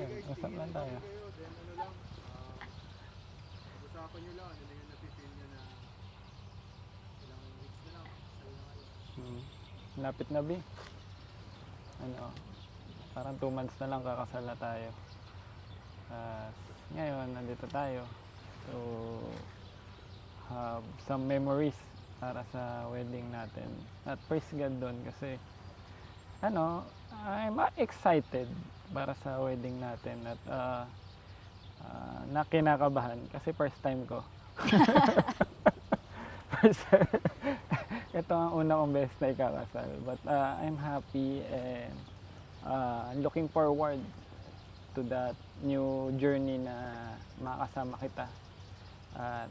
Usap lang tayo. Kayo, then ano lang, usapan nyo lang, ano na yung napipil nyo na ilang weeks na lang, kasal na kayo. Lapit na, Bi. Ano, parang 2 months na lang kakasal na tayo. Ngayon, nandito tayo to have some memories para sa wedding natin. At praise God doon kasi ano, I'm excited para sa wedding natin at nakinakabahan kasi first time ko. Ito ang una kong beses na ikakasal. But I'm happy and looking forward to that new journey na makakasama kita. At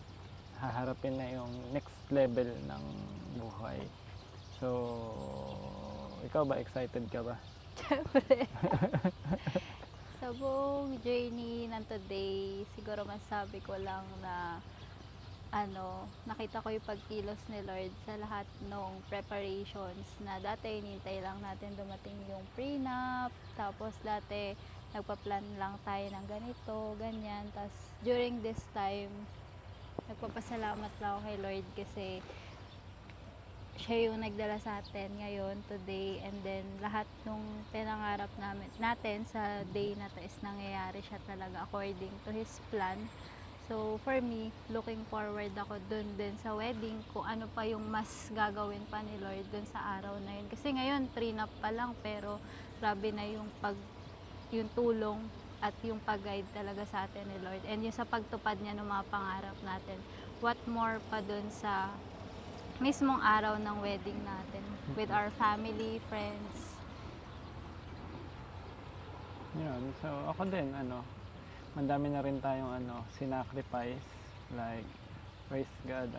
haharapin na yung next level ng buhay. So, ikaw ba? Excited ka ba? Siyempre. Sa buong journey ng today, siguro masabi ko lang na nakita ko yung pagkilos ni Lord sa lahat ng preparations na dati hinintay lang natin dumating yung prenup, tapos dati nagpa-plan lang tayo ng ganito, ganyan. Tapos during this time, nagpapasalamat lang ako kay Lord kasi siya yung nagdala sa atin ngayon, today, and then lahat nung pinangarap natin sa day na to is nangyayari siya talaga according to His plan. So for me, looking forward ako dun din sa wedding, kung ano pa yung mas gagawin pa ni Lord dun sa araw na yun. Kasi ngayon, prenup pa lang, pero grabe na yung yung tulong at yung pag-guide talaga sa atin ni Lord. And yung sa pagtupad niya ng mga pangarap natin. What more pa dun sa mismong araw ng wedding natin with our family, friends. Yun. So, ako din, madami na rin tayong sinacrifice. Like, praise God,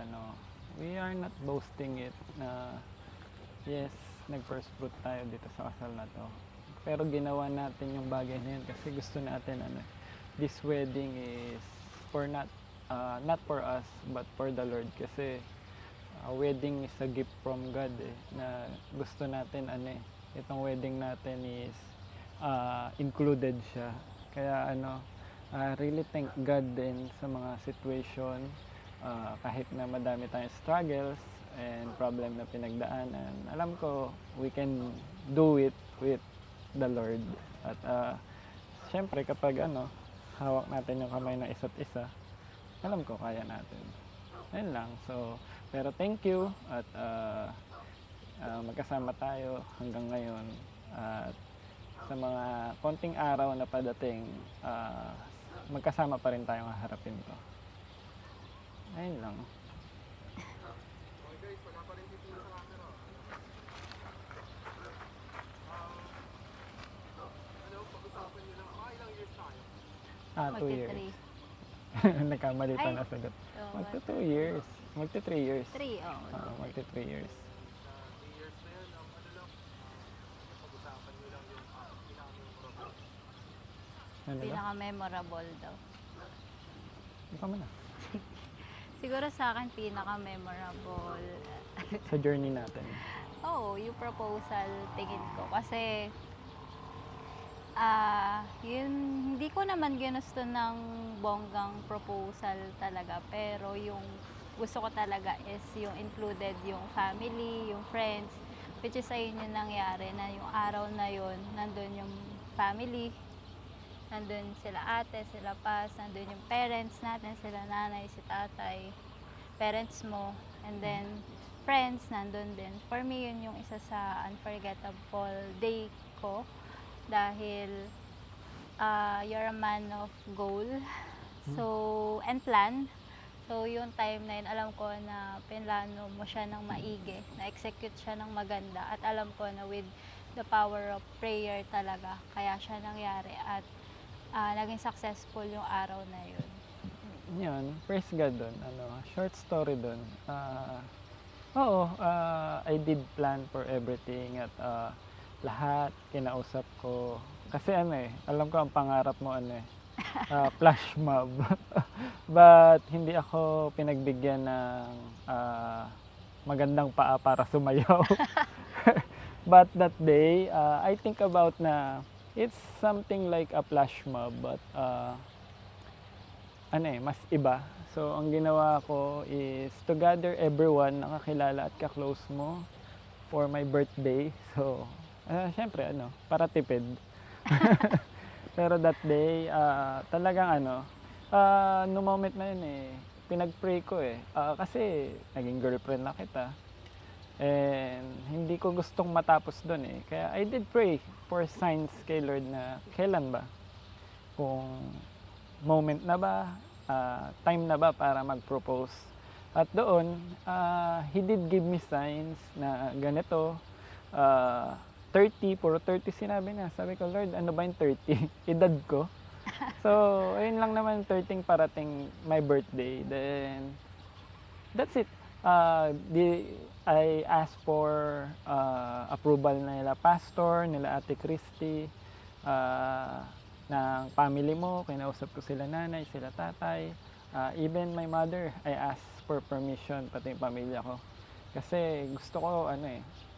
we are not boasting it na, yes, nag-first fruit tayo dito sa kasal na to. Pero ginawa natin yung bagay na yun kasi gusto natin, this wedding is for not for us, but for the Lord. Kasi, wedding is a gift from God na gusto natin itong wedding natin is included siya. Kaya really thank God din sa mga situation kahit na madami tayong struggles and problem na pinagdaanan. Alam ko we can do it with the Lord. At syempre kapag hawak natin yung kamay ng isa't isa, alam ko kaya natin. Ayun lang. So, pero thank you at magkasama tayo hanggang ngayon at sa mga konting araw na padating magkasama pa rin tayong haharapin to. Ayun lang. Okay guys, wala pa rin dito sa camera. Pag-usapan nyo lang, ilang years tayo? 2 years. Magti-3. Nagkamali pa Ay. na sagot. Oo, Magto 2 years. Magto 3 years. 3, oh. Magto 3 years. Sa 3 years na yun, pag-usapan nyo lang yung pinaka-memorable. Ano ba? Pinaka-memorable daw. Ikaw mo na. Siguro sa akin, pinaka-memorable. Sa journey natin. Yung proposal, tingin ko. Kasi, hindi ko naman ginusto ng bonggang proposal talaga. Pero yung gusto ko talaga is yung included yung family, yung friends. Which is ayun yung nangyari na yung araw na yun, nandun yung family, nandun sila ate, sila pas, nandun yung parents natin, sila nanay, si tatay, parents mo, and then friends, nandun din. For me, yun yung isa sa unforgettable day ko dahil you're a man of goal and plan. So, yung time na yun, alam ko na pinlano mo siya ng maigi, na-execute siya ng maganda, at alam ko na with the power of prayer talaga, kaya siya nangyari at naging successful yung araw na yun. Yun, praise God dun. Short story dun. I did plan for everything at lahat kinausap ko. Kasi alam ko ang pangarap mo flash mob. But hindi ako pinagbigyan ng magandang paa para sumayaw. But that day, I think about na it's something like a flash mob, but mas iba. So, ang ginawa ko is to gather everyone na kakilala at ka-close mo for my birthday. So, syempre, para tipid. Pero that day, talagang no moment na yun pinag-pray ko kasi naging girlfriend na kita. And hindi ko gustong matapos doon Kaya I did pray for signs kay Lord na kailan ba? Kung moment na ba? Time na ba para mag-propose? At doon, He did give me signs na ganito. 30, puro 30 sinabi na. Sabi ko, Lord, ano ba yung 30? Edad ko. So, ayun lang naman, 30 parating my birthday. Then, that's it. I asked for approval nila pastor, nila Ate Christy, ng family mo. Kinausap ko sila nanay, sila tatay. Even my mother, I asked for permission, pati yung pamilya ko. Kasi gusto ko,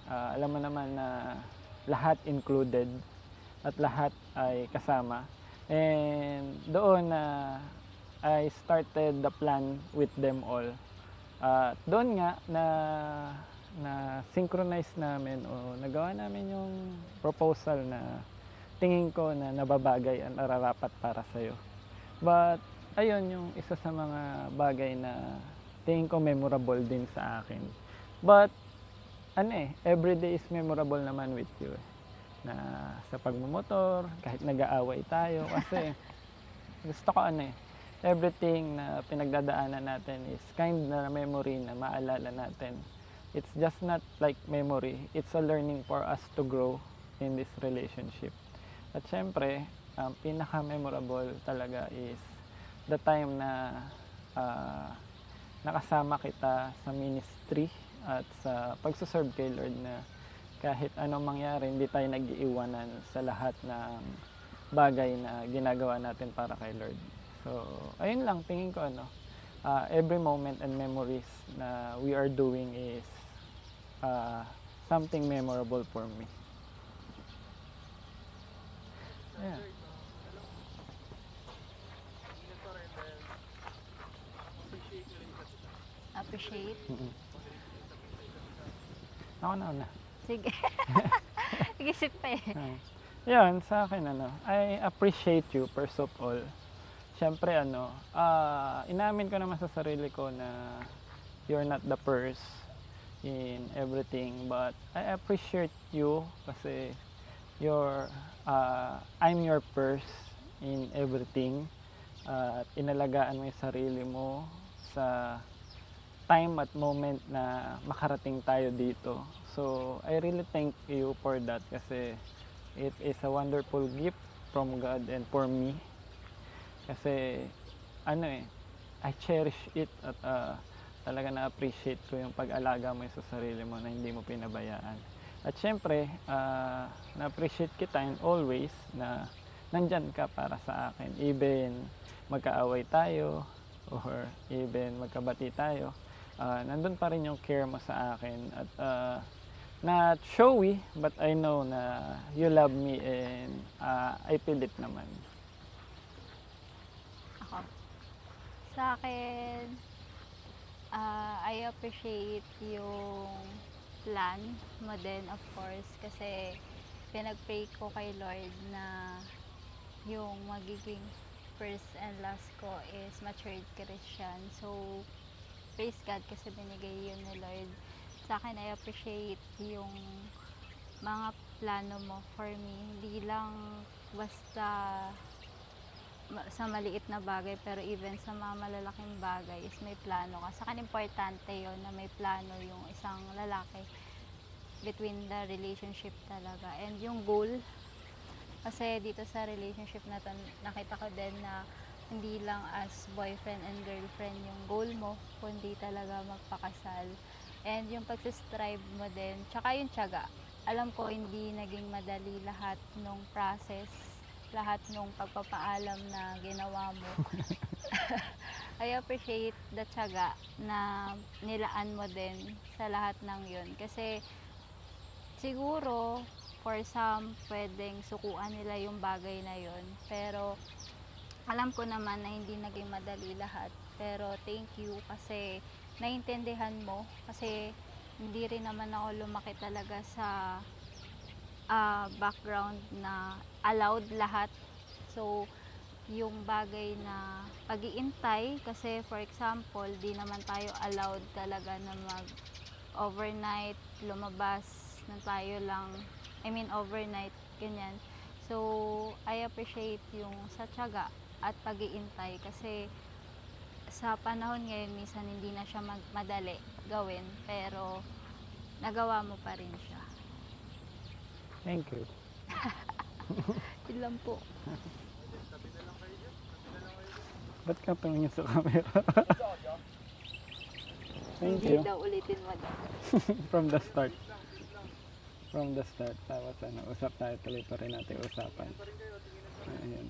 alam mo naman na lahat included at lahat ay kasama. And doon I started the plan with them all. Doon nga na synchronize namin o nagawa namin yung proposal na tingin ko na nababagay at nararapat para sa'yo. But ayun yung isa sa mga bagay na tingin ko memorable din sa akin. But every day is memorable naman with you. Na sa pagmumotor, kahit nag-aaway tayo kasi gusto ko everything na pinagdadaanan natin is kind na memory na maalala natin. It's just not like memory, it's a learning for us to grow in this relationship. At syempre, ang pinaka-memorable talaga is the time na nakasama kita sa ministry at sa pagsuserve kay Lord na kahit anong mangyari, hindi tayo nag-iiwanan sa lahat ng bagay na ginagawa natin para kay Lord. So, ayun lang, tingin ko every moment and memories na we are doing is something memorable for me. Yeah. Appreciate. Ako na. Sige. Nag-isip pa Yan, sa akin I appreciate you first of all. Siyempre inamin ko naman sa sarili ko na you're not the first in everything, but I appreciate you kasi I'm your first in everything. At inalagaan mo yung sarili mo sa time at moment na makarating tayo dito. So, I really thank you for that kasi it is a wonderful gift from God and for me. Kasi, I cherish it at talaga na-appreciate ko yung pag-alaga mo sa sarili mo na hindi mo pinabayaan. At syempre, na-appreciate kita and always na nandyan ka para sa akin. Even magkaaway tayo or even magkabati tayo, nandun pa rin yung care mo sa akin. At not showy, but I know na you love me and I feel it naman. Ako. Sa akin, I appreciate yung plan mo din, of course, kasi pinag-pray ko kay Lord na yung magiging first and last ko is matured Christian. So, praise God kasi binigay yun ni Lord. Sa akin, I appreciate yung mga plano mo for me. Hindi lang basta sa maliit na bagay, pero even sa mga malalaking bagay is may plano ka. Sa akin, importante yun na may plano yung isang lalaki between the relationship talaga. And yung goal, kasi dito sa relationship na to, nakita ko din na hindi lang as boyfriend and girlfriend yung goal mo, kundi talaga magpakasal. And yung pagsistrive mo din, tsaka yung tiyaga. Alam ko hindi naging madali lahat nung process, lahat nung pagpapaalam na ginawa mo. I appreciate the tiyaga na nilaan mo din sa lahat ng yun. Kasi siguro for some, pwedeng sukuan nila yung bagay na yun. Pero alam ko naman na hindi naging madali lahat. Pero thank you kasi naintindihan mo. Kasi hindi rin naman ako lumaki talaga sa background na allowed lahat. So, yung bagay na pag-iintay, kasi for example, di naman tayo allowed talaga na mag-overnight, lumabas na tayo lang, overnight, ganyan. So, I appreciate yung sa tiyaga at pag-iintay kasi sa panahon ngayon, minsan hindi na siya madali gawin, pero nagawa mo pa rin siya. Thank you. Yun lang po. Tabi na lang kayo dyan. Tabi na lang kayo dyan. Ba't ka tumingin sa camera? Thank Hindi you. daw ulitin mo daw. From the start. From the start. Tapos usap tayo, tuloy pa rin natin usapan. Ayan.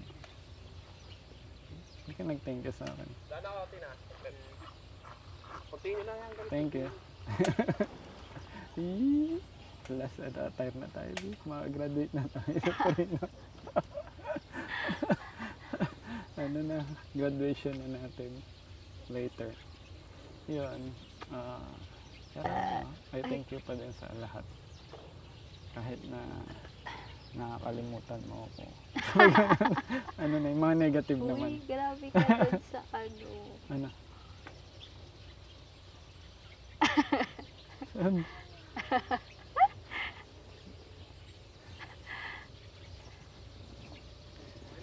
Hindi ka nag-thank you sa akin. Dala ako, Tina. Pagtingin na yan. Thank you. Eee, last attire na tayo. Mag-graduate na tayo sa Torino. Ano na, graduation na natin later. Yun. Pero I thank you pa din sa lahat. Kahit na nakakalimutan mo ako. Ano na, yung mga negative naman. Uy, grabe ka dun sa ano. Ano? Saan?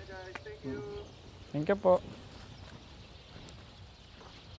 Guys, thank you. Thank you po.